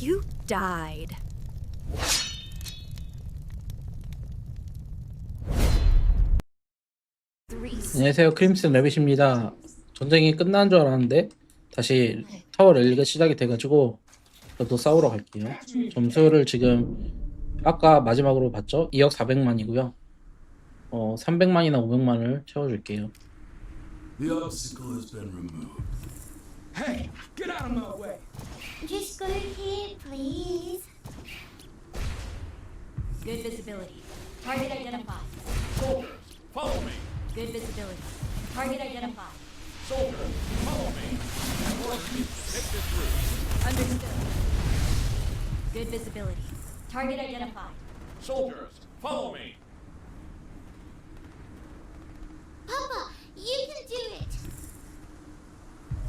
You died. 안녕하세요. 크림슨 레빗입니다. 전쟁이 끝난 줄 알았는데 다시 타워 랠리가 시작이 돼가지고 저도 싸우러 갈게요. 점수를 지금 아까 마지막으로 봤죠? 2억 400만이고요. 300만이나 500만을 채워줄게요. The obstacle has been removed. Hey, get out of my way! Just go here, please. Good visibility. Target identified. Soldiers, follow me! Good visibility. Target identified. Soldiers, follow me! Take this route. Understood. Good visibility. Target identified. Soldiers, follow me! Papa, you can do it.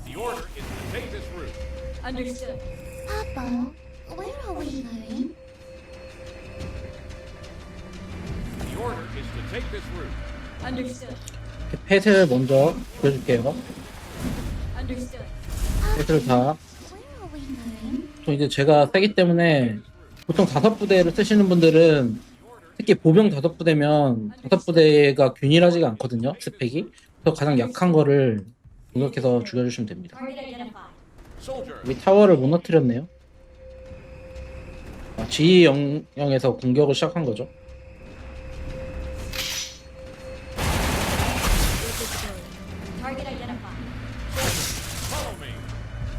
The order is to take this route. Understood. Papa, where are we going? The order is to take this route. Understood. 펫을 먼저 보여줄게요. Understood. 펫을 다. Where are we going? 또 이제 제가 세기 때문에 보통 5부대를 쓰시는 분들은 특히 보병 5부대면 5부대가 균일하지가 않거든요. 스펙이. 그래서 가장 약한 거를 공격해서 죽여주시면 됩니다. Target identified. Soldiers, 여기 타워를 무너뜨렸네요. G 영역에서 공격을 시작한 거죠. Good visibility. Target identified. follow me!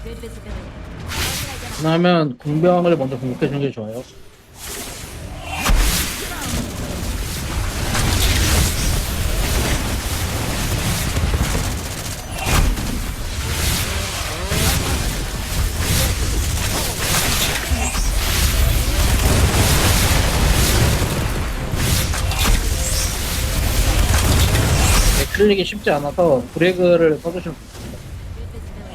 Good visibility. Target identified. 그러면 공병을 먼저 공격해 주는 게 좋아요. 네, 클릭이 쉽지 않아서 브레이크를 써주시면 됩니다. Good visibility.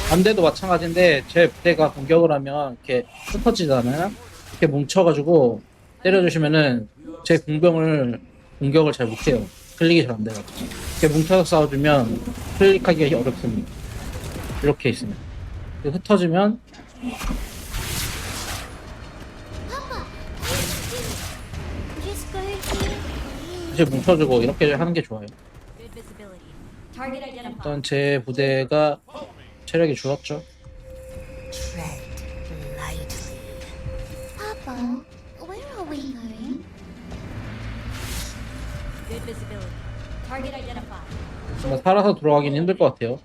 반대도 마찬가지인데 제 부대가 공격을 하면 이렇게 흩어지잖아요. 이렇게 뭉쳐가지고 때려주시면은 제 공격을 잘 못해요. 클릭이 잘 안 돼가지고 이렇게 뭉쳐서 싸워주면 클릭하기가 어렵습니다. 이렇게 있으면 흩어지면 Papa, you can do it. Just go here, please. 이제 뭉쳐주고 이렇게 하는 게 좋아요. Good visibility. Target identified. 일단 제 부대가 체력이 줄었죠. Tread lightly. Papa, where are we going? Good visibility. Target identified. 정말 살아서 돌아가긴 힘들 것 같아요.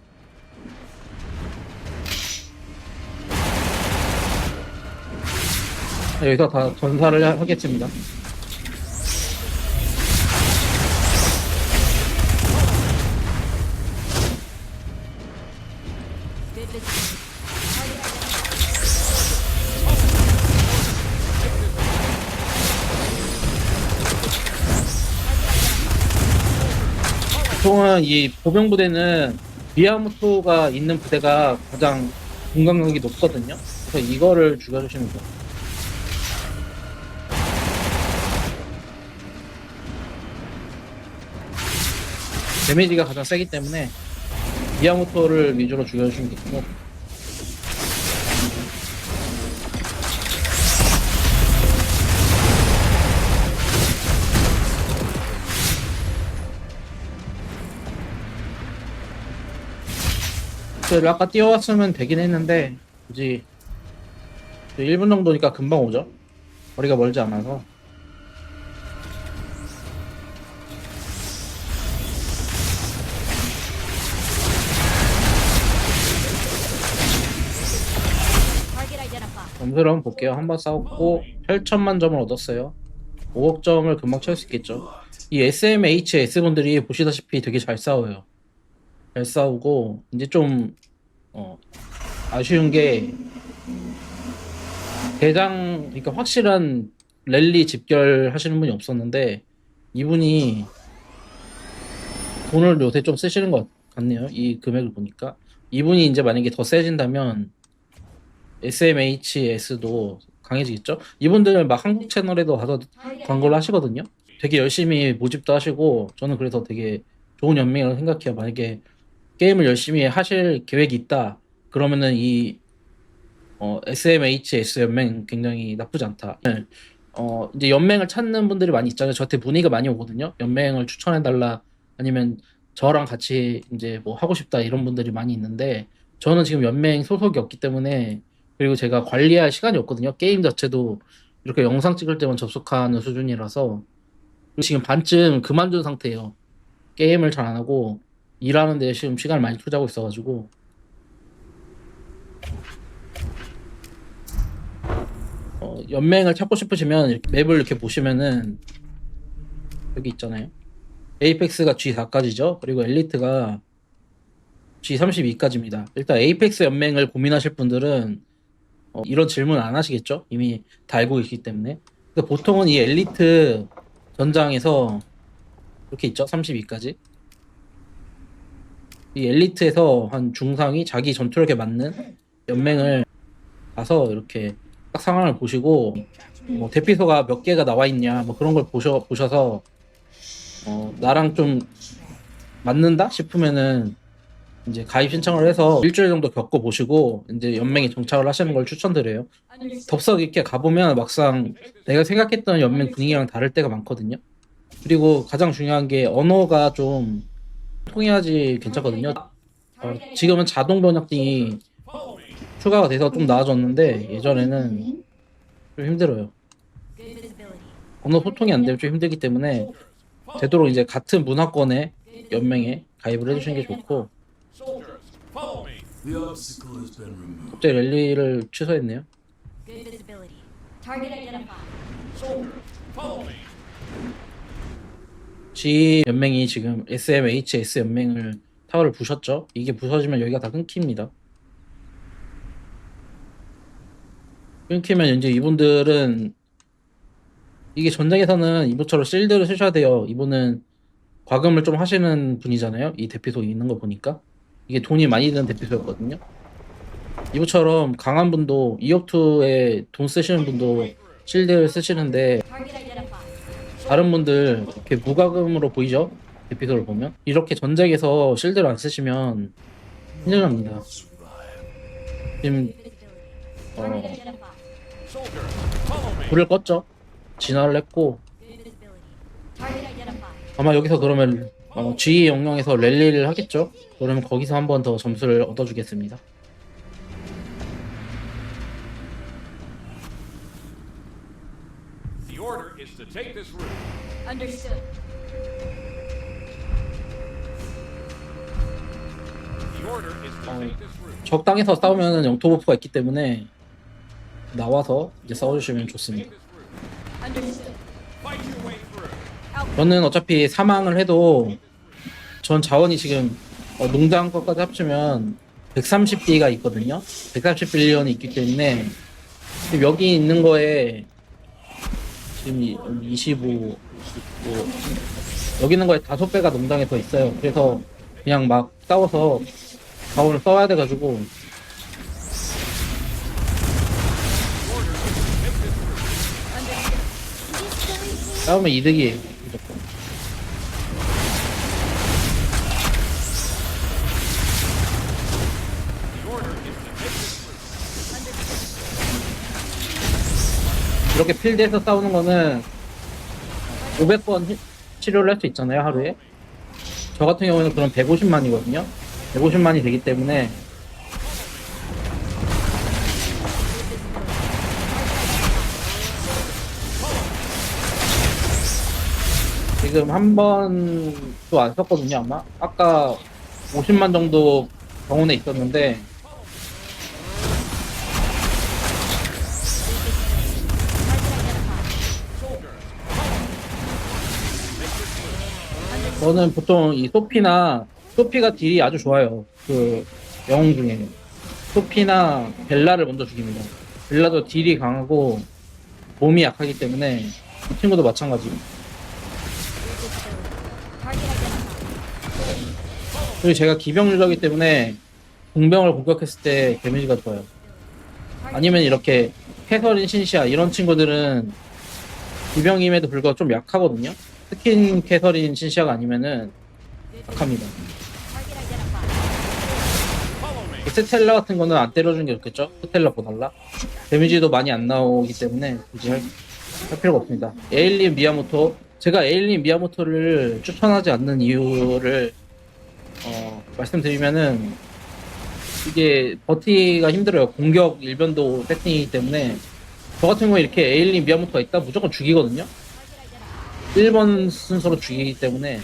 여기서 다 전사를 하겠습니다. Good visibility. Target identified. 보통은 이 보병 부대는 미야모토가 있는 부대가 가장 공격력이 높거든요. 그래서 이거를 죽여주시면 돼요. 데미지가 가장 세기 때문에 미야모토를 위주로 죽여주시면 되고, 를 아까 뛰어왔으면 되긴 했는데 굳이 1분 정도니까 금방 오죠. 거리가 멀지 않아서. Target identified. 점수를 한번 볼게요. 한번 싸웠고 8천만 점을 얻었어요. 5억 점을 금방 채울 수 있겠죠. 이 SMHS 분들이 보시다시피 되게 잘 싸워요. 잘 싸우고 이제 좀 아쉬운 게 대장, 그러니까 확실한 랠리 집결하시는 분이 없었는데 이분이 돈을 요새 좀 쓰시는 것 같네요. 이 금액을 보니까 이분이 이제 만약에 더 세진다면 SMHS도 강해지겠죠? 이분들 막 한국 채널에도 가서 광고를 하시거든요. 되게 열심히 모집도 하시고 저는 그래서 되게 좋은 연맹이라고 생각해요. 만약에 게임을 열심히 하실 계획이 있다 그러면은 이 SMHS 연맹 굉장히 나쁘지 않다. 네. 이제 연맹을 찾는 분들이 많이 있잖아요. 저한테 문의가 많이 오거든요. 연맹을 추천해달라 아니면 저랑 같이 이제 뭐 하고 싶다 이런 분들이 많이 있는데 저는 지금 연맹 소속이 없기 때문에 그리고 제가 관리할 시간이 없거든요. 게임 자체도 이렇게 영상 찍을 때만 접속하는 수준이라서 지금 반쯤 그만둔 상태예요. 게임을 잘 안 하고 일하는 데 지금 시간을 많이 투자하고 있어가지고 연맹을 찾고 싶으시면 이렇게 맵을 이렇게 보시면은 여기 있잖아요. 에이펙스가 G4까지죠. 그리고 엘리트가 G32까지입니다. 일단 에이펙스 연맹을 고민하실 분들은 이런 질문 안 하시겠죠? 이미 다 알고 있기 때문에. 근데 보통은 이 엘리트 전장에서 이렇게 있죠. 32까지. 이 엘리트에서 한 중상위 자기 전투력에 맞는 연맹을 가서 이렇게 딱 상황을 보시고 뭐 대피소가 몇 개가 나와 있냐 뭐 그런 걸 보셔서 나랑 좀 맞는다 싶으면은 이제 가입 신청을 해서 일주일 정도 겪어 보시고 이제 연맹에 정착을 하시는 걸 추천드려요. 덥석 이렇게 가보면 막상 내가 생각했던 연맹 분위기랑 다를 때가 많거든요. 그리고 가장 중요한 게 언어가 좀 통해야지 괜찮거든요. 지금은 자동 번역이 추가가 돼서 좀 나아졌는데 예전에는 좀 힘들어요. 언어 소통이 안 되면 좀 힘들기 때문에 되도록 이제 같은 문화권의 연맹에 가입을 해주시는 게 좋고. Soldiers, follow me. The obstacle has been removed. 갑자기 랠리를 취소했네요. Good visibility. Target identified. Soldiers, follow me. G 연맹이 지금 SMHS 연맹을 타워를 부셨죠. 이게 부서지면 여기가 다 끊깁니다. 끊기면 이제 이분들은 이게 전쟁에서는 이분처럼 실드를 쓰셔야 돼요. 이분은 과금을 좀 하시는 분이잖아요. 이 대피소 있는 거 보니까 이게 돈이 많이 드는 대피소였거든요. 이분처럼 강한 분도 이옵2에 돈 쓰시는 분도 실드를 쓰시는데 Target identified. 다른 분들 이렇게 무과금으로 보이죠? 대피소를 보면 이렇게 전쟁에서 실드를 안 쓰시면 큰일 납니다. 지금 Target identified. Soldiers, follow me. 불을 껐죠? 진화를 했고 Good visibility. Target identified. 아마 여기서 그러면 G 영역에서 랠리를 하겠죠? 그러면 거기서 한 번 더 점수를 얻어주겠습니다. The order is to take this route. Understood. The order is to take this route. 적 땅에서 싸우면 영토 버프가 있기 때문에 나와서 이제 싸워주시면 좋습니다. This route. Understood. Fight your way through. 저는 어차피 사망을 해도 전 자원이 지금 농장 것까지 합치면 130B가 있거든요. 130빌리언이 있기 때문에 지금 여기 있는 거에 지금 25, 여기 있는 거에 5배가 농장에 더 있어요. 그래서 그냥 막 싸워서 자원을 써야 돼가지고 싸우면 이득이에요. 무조건. 이렇게 필드에서 싸우는 거는 500번 치료를 할 수 있잖아요, 하루에. 저 같은 경우에는 그럼 150만이거든요. 150만이 되기 때문에 지금 한 번도 안 썼거든요, 아마. 아까 50만 정도 병원에 있었는데 저는 보통 이 소피가 딜이 아주 좋아요. 그 영웅 중에 소피나 벨라를 먼저 죽입니다. 벨라도 딜이 강하고 몸이 약하기 때문에 이 친구도 마찬가지. 그리고 제가 기병 유저이기 때문에 공병을 공격했을 때 데미지가 좋아요. 아니면 이렇게 캐서린 신시아 이런 친구들은 기병임에도 불구하고 좀 약하거든요. 스킨 캐서린 신시아가 아니면은 약합니다. Target identified. 스텔라 같은 거는 안 때려주는 게 좋겠죠? 스텔라 보달라. 데미지도 많이 안 나오기 때문에 굳이 할 필요가 없습니다. 에일린 미야모토. 제가 에일린 미야모토를 추천하지 않는 이유를 말씀드리면은 이게 버티기가 힘들어요. 공격 일변도 세팅이기 때문에 저 같은 경우에 이렇게 에일린 미야모토가 있다 무조건 죽이거든요. 1번 순서로 죽이기 때문에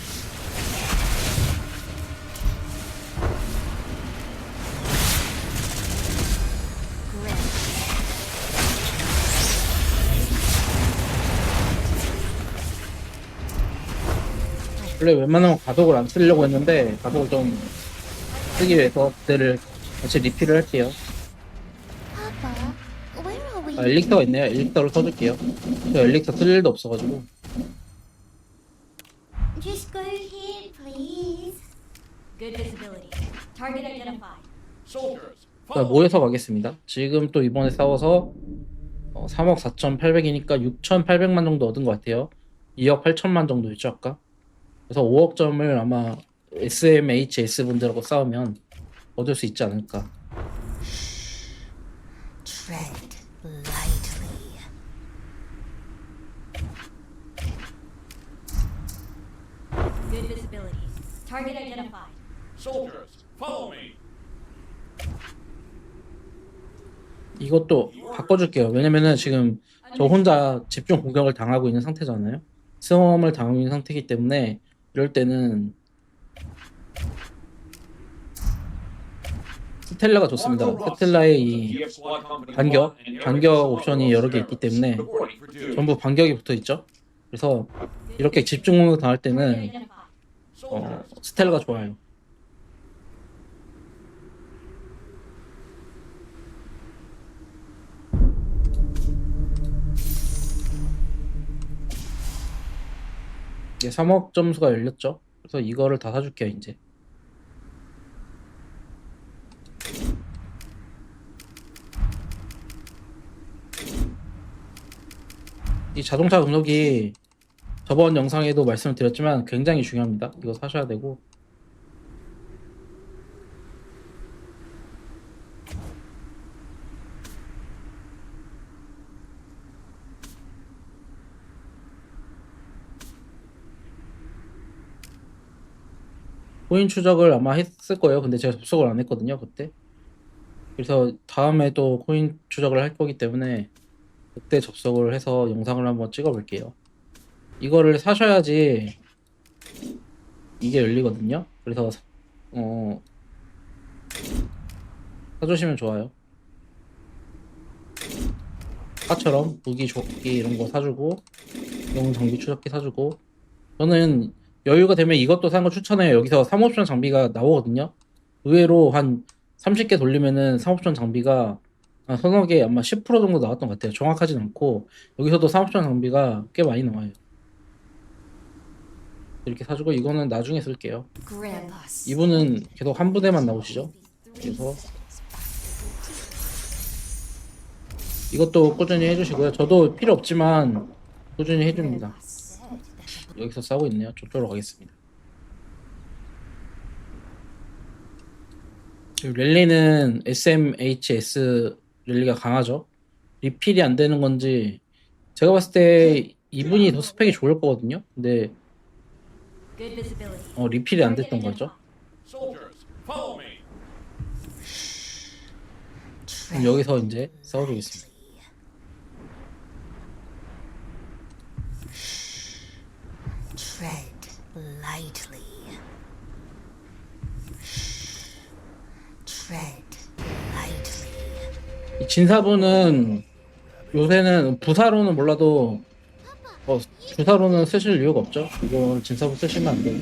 원래 웬만하면 가속을 안 쓰려고 했는데 가속을 좀 쓰기 위해서 그때를 같이 리필을 할게요. Papa, where are we? 엘릭서가 있네요. 엘릭서를 써줄게요. 저 엘릭서 쓸 일도 없어가지고. Just go here, please. Good visibility. Target identified. Soldiers, 자, follow. 모여서 가겠습니다. 지금 또 이번에 싸워서 3억 4,800이니까 6,800만 정도 얻은 것 같아요. 2억 8천만 정도였죠 아까. 그래서 5억 점을 아마 SMHS 분들하고 싸우면 얻을 수 있지 않을까. Tread lightly. Good visibility. Target identified. Soldiers, follow me. 이것도 바꿔줄게요. 왜냐면은 지금 저 혼자 집중 공격을 당하고 있는 상태잖아요. 스웜을 당하고 있는 상태이기 때문에 이럴 때는 스텔라가 좋습니다. 스텔라의 이 반격 옵션이 여러 개 있기 때문에 전부 반격이 붙어 있죠. 그래서 이렇게 집중 공격 당할 때는 Identified. 스텔라가 좋아요. 이게 3억 점수가 열렸죠. 그래서 이거를 다 사줄게요 이제. 이 자동차 등록이 저번 영상에도 말씀을 드렸지만 굉장히 중요합니다. 이거 사셔야 되고. 코인 추적을 아마 했을 거예요. 근데 제가 접속을 안 했거든요, 그때. 그래서 다음에도 코인 추적을 할 거기 때문에 그때 접속을 해서 영상을 한번 찍어 볼게요. 이거를 사셔야지 이게 열리거든요. 그래서 사주시면 좋아요. 아까처럼 무기, 조끼 이런 거 사주고 용 장비 추적기 사주고 저는 여유가 되면 이것도 사는 거 추천해요. 여기서 3옵션 장비가 나오거든요. 의외로 한 30개 돌리면은 3옵션 장비가 한 서너 개 아마 10% 정도 나왔던 것 같아요. 정확하진 않고 여기서도 3옵션 장비가 꽤 많이 나와요. 이렇게 사주고 이거는 나중에 쓸게요. Grampus. 이분은 계속 한 부대만 나오시죠. 그래서 이것도 꾸준히 해주시고요. 저도 필요 없지만 꾸준히 해줍니다. 여기서 싸우고 있네요. 저쪽으로 가겠습니다. 랠리는 SMHS 랠리가 강하죠. 리필이 안 되는 건지 제가 봤을 때 이분이 더 스펙이 좋을 거거든요. 근데 Good visibility. 리필이 안 됐던 거죠. Soldiers, follow me. 그럼 여기서 이제 싸워주겠습니다. Tread lightly. Tread lightly. 이 진사부는 요새는 부사로는 몰라도 주사로는 쓰실 이유가 없죠. 이거 진사부 쓰시면 안 돼요.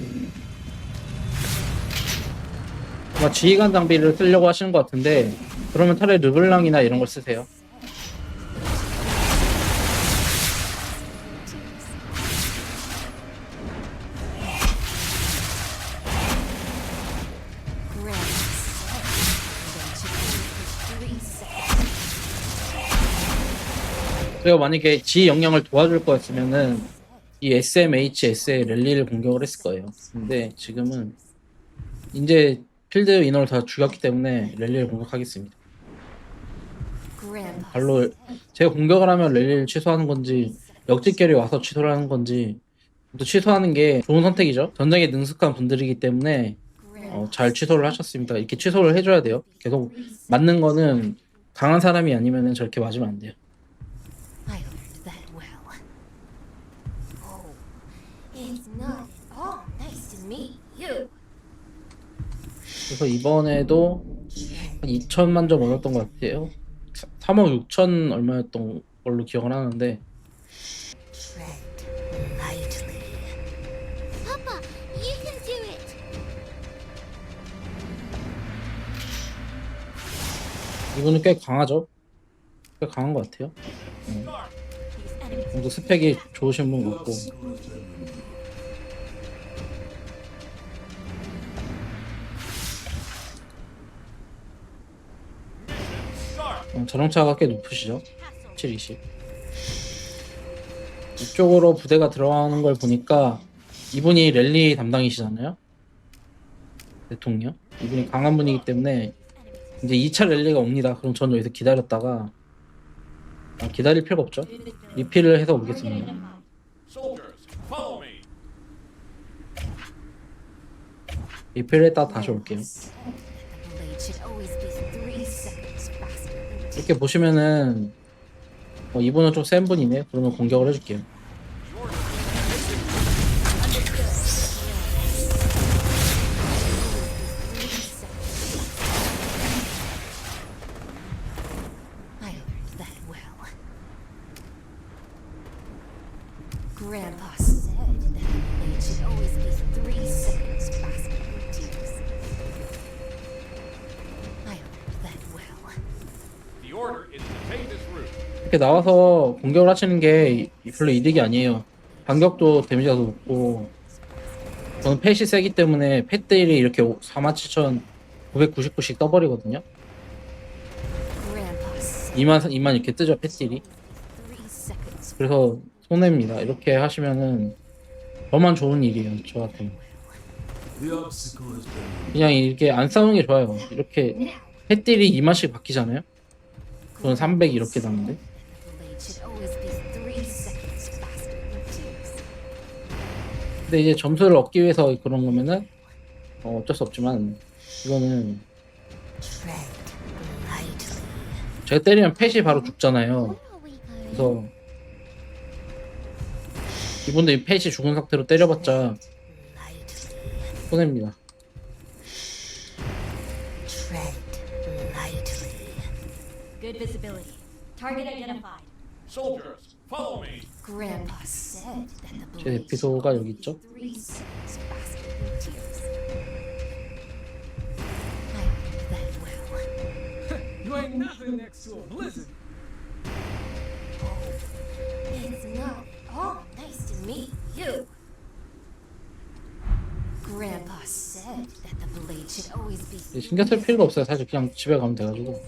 아마 지휘관 장비를 쓰려고 하시는 것 같은데 그러면 차라리 르블랑이나 이런 걸 쓰세요. Grampus. 그리고 만약에 G 영역을 도와줄 거였으면은 이 SMHS의 랠리를 공격을 했을 거예요. 근데 지금은 이제 필드 인원을 다 죽였기 때문에 랠리를 공격하겠습니다. Grandpa 발로 제가 공격을 하면 랠리를 취소하는 건지 역직결이 와서 취소를 하는 건지 또 취소하는 게 좋은 선택이죠. 전쟁에 능숙한 분들이기 때문에 잘 취소를 하셨습니다. 이렇게 취소를 해줘야 돼요. 계속 맞는 거는 강한 사람이 아니면 저렇게 맞으면 안 돼요. I learned that well. Oh, it's not at all nice to meet you. 그래서 이번에도 한 2천만 점 얻었던 것 같아요. 3억 6천 얼마였던 걸로 기억을 하는데 Tread lightly. Papa, you can do it. 이분은 꽤 강하죠? 꽤 강한 것 같아요. These enemies 또 스펙이 좋으신 분 같고 자동차가 꽤 높으시죠? 7, 20 이쪽으로 부대가 들어가는 걸 보니까 이분이 랠리 담당이시잖아요? 대통령? 이분이 강한 분이기 때문에 이제 2차 랠리가 옵니다. 그럼 저는 여기서 기다렸다가 기다릴 필요가 없죠? 리필을 해서 오겠습니다. Soldiers, follow me. 리필을 했다가 다시 올게요. The blade should always be 3 seconds faster than 이렇게 보시면은 이분은 좀 센 분이네. 그러면 공격을 해줄게요. I learned that well. Grandpa said that the blade should always be 3 seconds faster than tears. I learned that well. The order is to take this route. 이렇게 나와서 공격을 하시는 게 별로 이득이 아니에요. 반격도 데미지가 더 높고 저는 펫이 세기 때문에 펫들이 이렇게 47,999씩 떠버리거든요. Grandpa said 2만 이렇게 뜨죠 펫들이. 3 seconds. 그래서 손해입니다. 이렇게 하시면은 저만 좋은 일이에요. 저 같은. The obstacle has been 그냥 이렇게 안 싸우는 게 좋아요. 이렇게 펫들이 2만씩 바뀌잖아요. 저는 300 이렇게 나는데. The blade should always be 3 seconds faster than tears. 근데 이제 점수를 얻기 위해서 그런 거면은 어쩔 수 없지만 이거는 Tread lightly. 제가 때리면 펫이 바로 죽잖아요. Where are we going? 그래서 이분도 이 펫이 죽은 상태로 때려봤자 Lightly. 손해입니다. Tread lightly. Good visibility. Target identified. soldiers, follow me. Grandpa said that the 제 blade 에피소드가 여기 있죠. 3 seconds faster than tears. I learned that well. You ain't nothing next to a blizzard. It's not at all nice to meet you. Grandpa said that the blade should always be 이제 신경 쓸 필요가 없어요. 사실 그냥 집에 가면 돼가지고.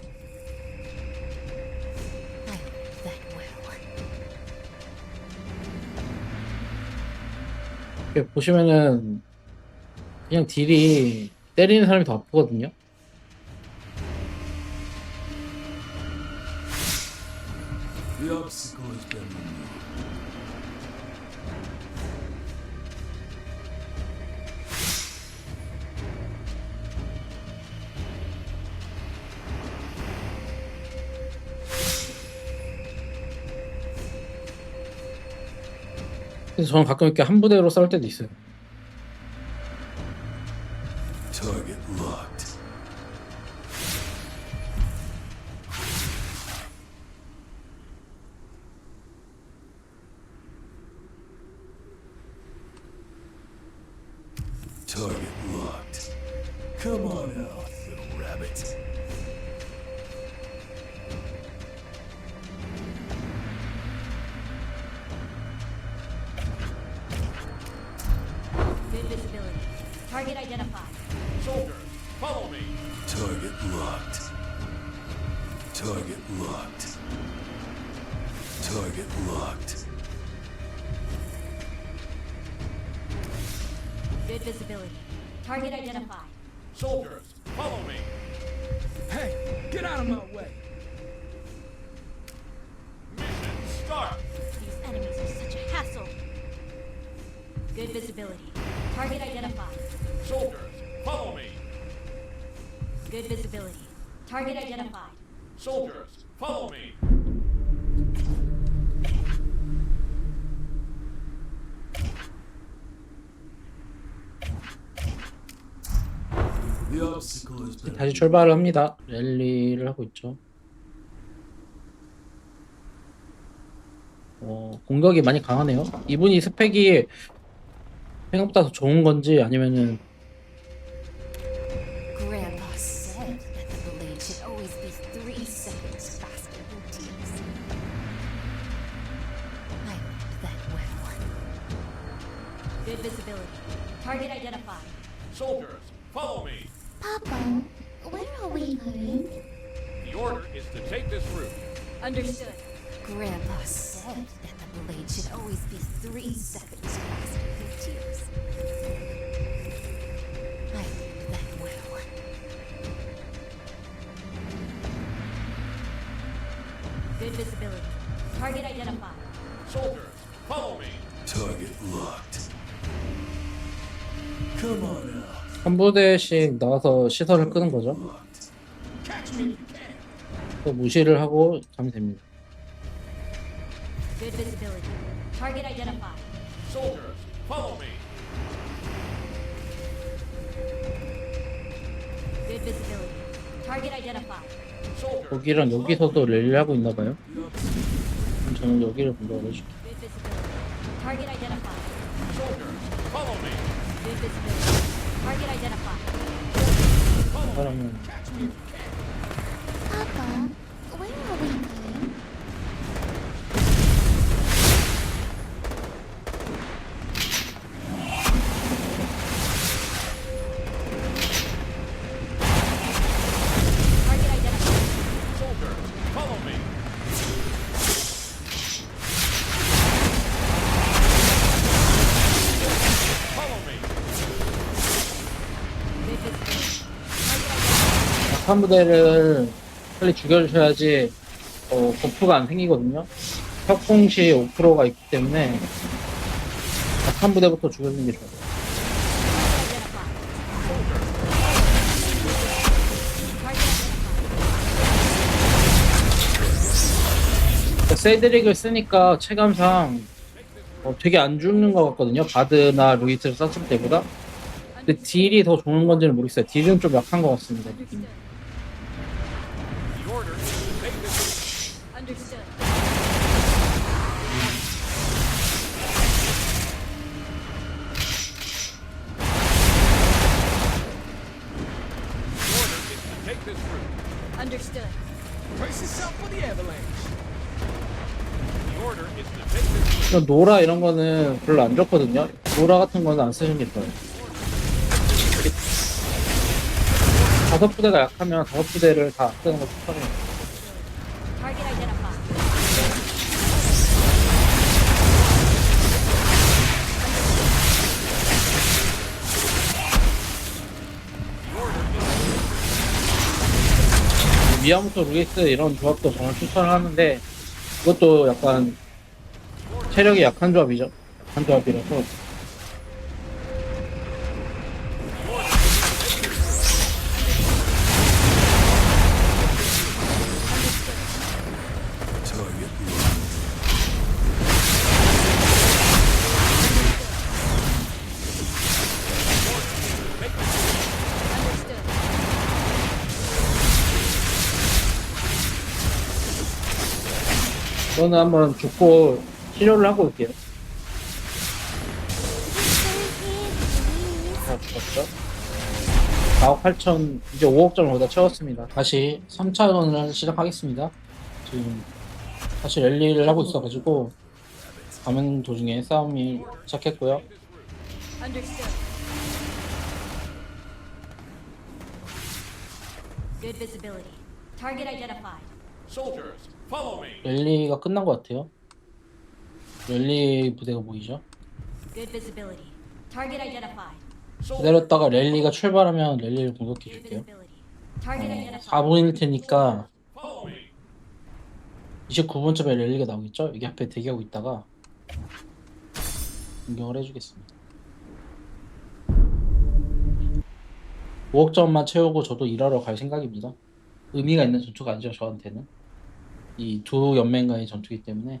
I learned that well. 이렇게 보시면은 그냥 딜이 때리는 사람이 더 아프거든요. The obstacle has been removed. 그래서 저는 가끔 이렇게 한 부대로 싸울 때도 있어요. Target locked. Target locked. Come on out, little rabbit. Good visibility. Target identified. Soldiers, follow me. Target locked. Target locked. Target locked. Good visibility. Target identified. Soldiers, follow me. Hey, get out of my way. Mission start. These enemies are such a hassle. Good visibility. Target identified. Soldiers, follow me. Good visibility. Target identified. Soldiers, follow me. The obstacle has been 다시 출발을 합니다. 랠리를 하고 있죠. 공격이 많이 강하네요. 이분이 스펙이 생각보다 더 좋은 건지 아니면은 Grandpa said that the blade should always be 3 seconds faster than tears. I learned that well. Good visibility. Target identified. Soldiers, follow me. Papa, where are we going? The order is to take this route. Understood. Grandpa said that the blade should always be 3 seconds faster than tears. I learned that well. Good visibility. Target identified. Soldiers, follow me. Target locked. Come on out. 한 부대씩 나와서 시설을 끄는 거죠. Locked. Catch me if you can. 또 무시를 하고 가면 됩니다. Good visibility. Target identified. Soldiers, follow me. Good visibility. Target identified. Soldiers, 여기랑 여기서도 랠리를 하고 있나 봐요. 그럼 저는 여기를 공격을 해줄게요. Good visibility. Target identified. soldiers, follow me. Good visibility. Target identified. 사람은 Catch me if you can. Papa, where are we going? Target identified. Soldiers, follow me. Follow me. Good visibility. Target identified. 약한 부대를 빨리 죽여주셔야지 버프가 안 생기거든요. 협공시 5%가 있기 때문에 약한 부대부터 죽여주는 게 좋아요. 세드릭을 쓰니까 체감상 되게 안 죽는 것 같거든요. 바드나 루이스를 썼을 때보다. 근데 딜이 더 좋은 건지는 모르겠어요. 딜은 좀 약한 것 같습니다. Understood. The order is to take this Understood. route. Understood. Brace yourself for the avalanche. The order is to take this route. 이런 노라 이런 거는 별로 안 좋거든요. 노라 같은 거는 안 쓰는 게 좋아요. 이렇게 다섯 부대가 약하면 다섯 부대를 다 쓰는 거 추천해요. Target identified. 미야모토 루이스 이런 조합도 저는 추천을 하는데 그것도 약간 체력이 약한 조합이죠. 약한 조합이라서 Target locked. Understood. 저는 한번 죽고 치료를 하고 올게요. 다 죽었죠? 4억 8천 이제 5억 점을 거다 채웠습니다. 다시 3차전을 시작하겠습니다. 지금 다시 랠리를 하고 있어가지고 가는 도중에 싸움이 시작했고요. Understood. Good visibility. Target identified. Soldiers, follow me. 랠리가 끝난 것 같아요. 랠리 부대가 보이죠? Good visibility. Target identified. 기다렸다가 랠리가 출발하면 랠리를 공격해 Good 줄게요. visibility. Target identified. 4분일 테니까 Follow me. 29분쯤에 랠리가 나오겠죠? 여기 앞에 대기하고 있다가 공격을 해주겠습니다. 5억점만 채우고 저도 일하러 갈 생각입니다. 의미가 있는 전투가 아니죠, 저한테는. 이 두 연맹과의 전투이기 때문에.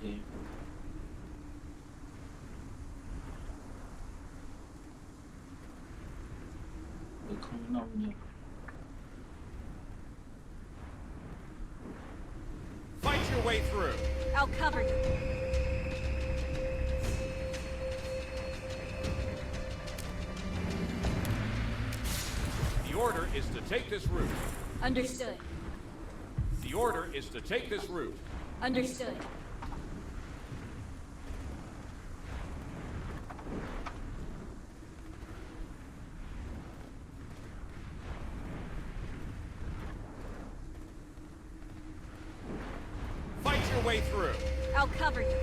네. 강남역. Fight your way through. I'll cover you. The order is to take this route. Understood. The order is to take this route. Understood. Fight your way through. I'll cover you.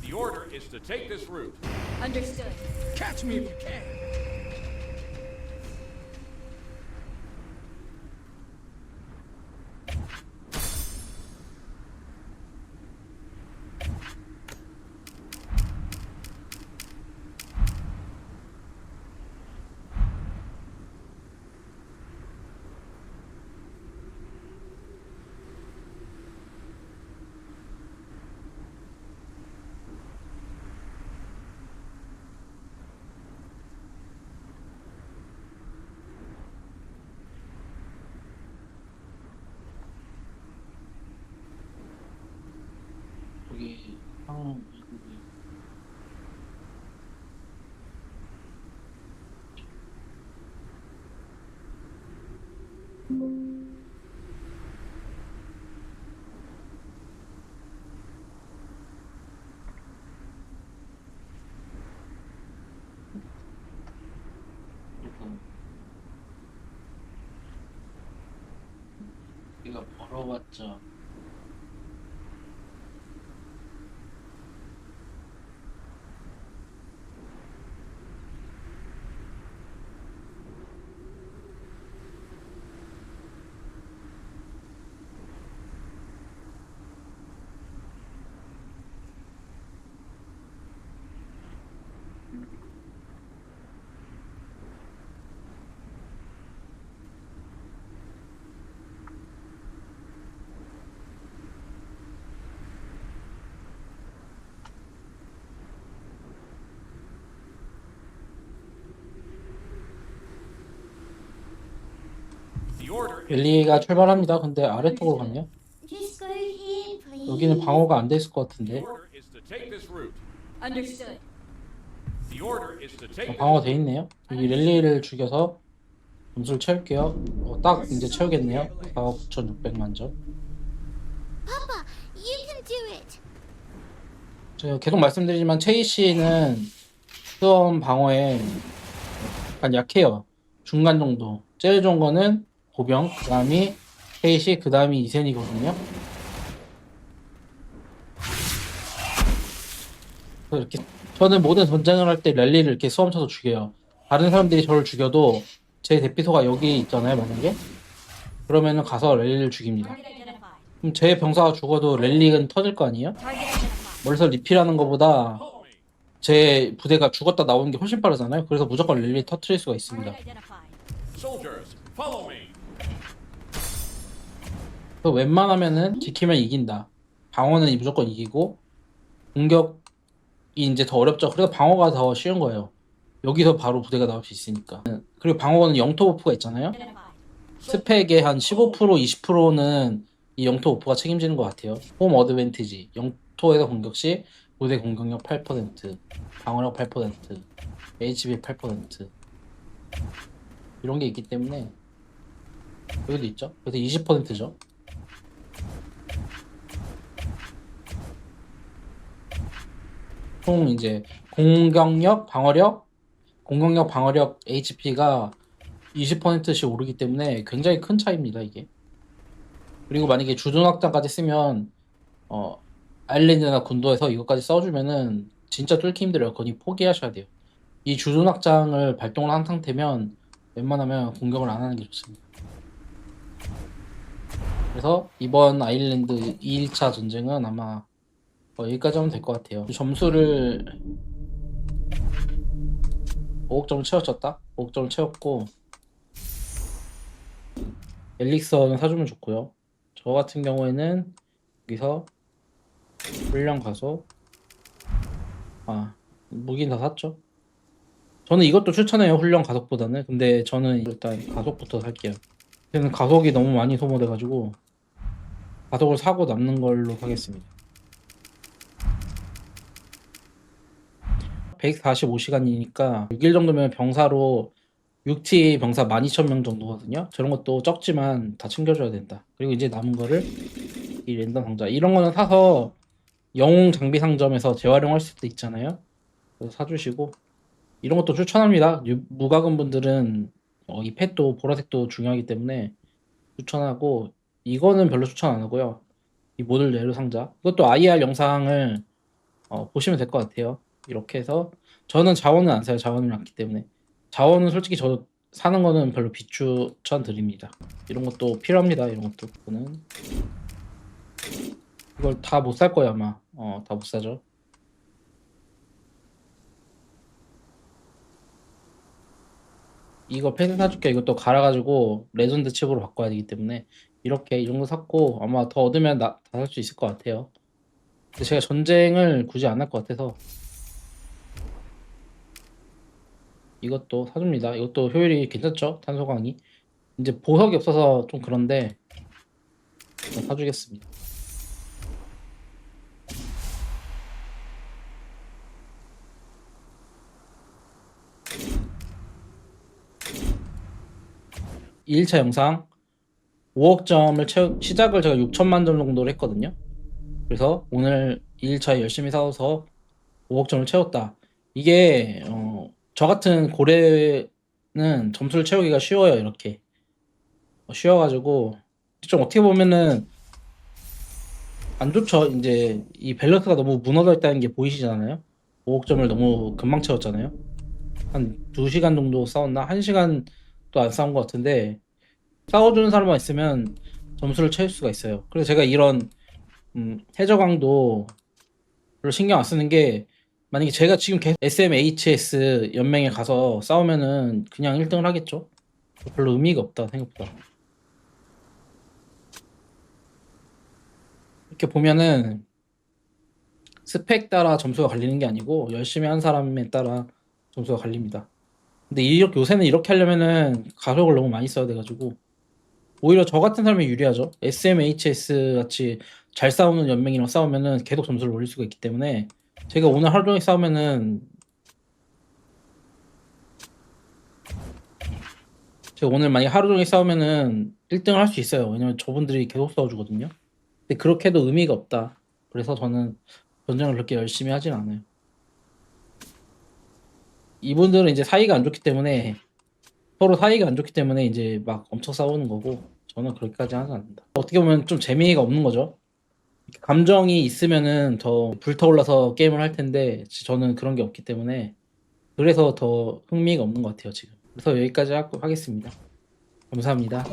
The order is to take this route. Understood. Catch me if you can. 여기 상황 미국이 그리고 우리가 벌어봤자 The order is 랠리가 출발합니다. 근데 아래쪽으로 갔네요. Just go here, please. 여기는 방어가 안 돼 있을 것 같은데. the order is to take this route. Understood. The order is to take this 방어가 돼 있네요. 여기 랠리를 죽여서 점수를 채울게요. 딱 이제 채우겠네요. 4억 9,600만 점. Papa, you can do it. 제가 계속 말씀드리지만 체이 씨는 수험 방어에 약간 약해요. 중간 정도. 제일 좋은 거는 보병, 그 다음이 체이 씨, 그 다음이 이센이거든요. 그래서 이렇게 저는 모든 전쟁을 할 때 랠리를 이렇게 수험 쳐서 죽여요. 다른 사람들이 저를 죽여도 제 대피소가 여기 있잖아요, 만약에. 그러면은 가서 랠리를 죽입니다. Target identified. 그럼 제 병사가 죽어도 랠리는 터질 거 아니에요? Target identified. 멀리서 리필하는 것보다 Follow me. 제 부대가 죽었다 나오는 게 훨씬 빠르잖아요. 그래서 무조건 랠리 터트릴 수가 있습니다. Target identified. Soldiers, follow me. 그래서 웬만하면은 지키면 이긴다. 방어는 무조건 이기고 공격이 이제 더 어렵죠. 그래서 방어가 더 쉬운 거예요. 여기서 바로 부대가 나올 수 있으니까. 그리고 방어는 영토 버프가 있잖아요. Identified. 스펙의 한 15%, 20%는 이 영토 오프가 책임지는 것 같아요. 홈 어드밴티지, 영토에서 공격 시 무대 공격력 8%, 방어력 8%, HP 8% 이런 게 있기 때문에 여기도 있죠. 그래서 20%죠. 총 이제 공격력, 방어력 HP가 20%씩 오르기 때문에 굉장히 큰 차이입니다, 이게. 그리고 만약에 주둔확장까지 쓰면 아일랜드나 군도에서 이것까지 써주면은 진짜 뚫기 힘들어요. 거의 포기하셔야 돼요. 이 주둔확장을 발동을 한 상태면 웬만하면 공격을 안 하는 게 좋습니다. 그래서 이번 아일랜드 2일차 전쟁은 아마 여기까지 하면 될 것 같아요. 점수를 5억 점을 채웠었다. 5억 점을 채웠고 엘릭서는 사주면 좋고요. 저 같은 경우에는 여기서 훈련 가속, 무기는 다 샀죠. 저는 이것도 추천해요, 훈련 가속보다는. 근데 저는 일단 가속부터 살게요. 저는 가속이 너무 많이 소모돼가지고 가속을 사고 남는 걸로 하겠습니다. 145시간이니까 6일 정도면 병사로 6T 병사 12,000명 정도거든요. 저런 것도 적지만 다 챙겨줘야 된다. 그리고 이제 남은 거를 이 랜덤 상자, 이런 거는 사서 영웅 장비 상점에서 재활용할 수도 있잖아요. 그래서 사주시고, 이런 것도 추천합니다. 무과금 분들은 이 펫도 보라색도 중요하기 때문에 추천하고, 이거는 별로 추천 안 하고요. 이 모듈 내루 상자, 이것도 IR 영상을 보시면 될 것 같아요. 이렇게 해서 저는 자원은 안 사요. 자원을 않기 때문에. 자원은 솔직히 저 사는 거는 별로 비추천 드립니다. 이런 것도 필요합니다. 이런 것도. 저는 이걸 다 못 살 거야 아마. 다 못 사죠. 이거 펜 사줄게. 이것도 갈아가지고 레전드 칩으로 바꿔야 되기 때문에 이렇게 이 정도 샀고, 아마 더 얻으면 다 살 수 있을 것 같아요. 근데 제가 전쟁을 굳이 안 할 것 같아서 이것도 사줍니다. 이것도 효율이 괜찮죠? 탄소 강의. 이제 보석이 없어서 좀 그런데 사주겠습니다. 이 1차 영상 5억 점을 시작을 제가 6천만 점 정도로 했거든요. 그래서 오늘 2일차에 열심히 싸워서 5억 점을 채웠다. 이게 저 같은 고래는 점수를 채우기가 쉬워요. 이렇게 쉬워가지고 좀 어떻게 보면은 안 좋죠. 이제 이 밸런스가 너무 무너져 있다는 게 보이시잖아요. 5억 점을 너무 금방 채웠잖아요. 한 2시간 정도 싸웠나? 1시간도 안 싸운 것 같은데, 싸워주는 사람만 있으면 점수를 채울 수가 있어요. 그래서 제가 이런 해적왕도 별로 신경 안 쓰는 게, 만약에 제가 지금 계속 SMHS 연맹에 가서 싸우면은 그냥 1등을 하겠죠. 별로 의미가 없다 생각보다. 이렇게 보면은 스펙 따라 점수가 갈리는 게 아니고 열심히 한 사람에 따라 점수가 갈립니다. 근데 요새는 이렇게 하려면은 가속을 너무 많이 써야 돼가지고 오히려 저 같은 사람이 유리하죠. SMHS 같이 잘 싸우는 연맹이랑 싸우면은 계속 점수를 올릴 수가 있기 때문에, 제가 오늘 하루 종일 싸우면은 제가 오늘 만약에 하루 종일 싸우면은 1등을 할 수 있어요. 왜냐면 저분들이 계속 싸워주거든요. 근데 그렇게 해도 의미가 없다. 그래서 저는 전쟁을 그렇게 열심히 하진 않아요. 이분들은 이제 사이가 안 좋기 때문에, 서로 사이가 안 좋기 때문에 이제 막 엄청 싸우는 거고, 저는 그렇게까지 하지 않는다. 어떻게 보면 좀 재미가 없는 거죠. 감정이 있으면은 더 불타올라서 게임을 할 텐데 저는 그런 게 없기 때문에, 그래서 더 흥미가 없는 것 같아요 지금. 그래서 여기까지 하겠습니다. 감사합니다.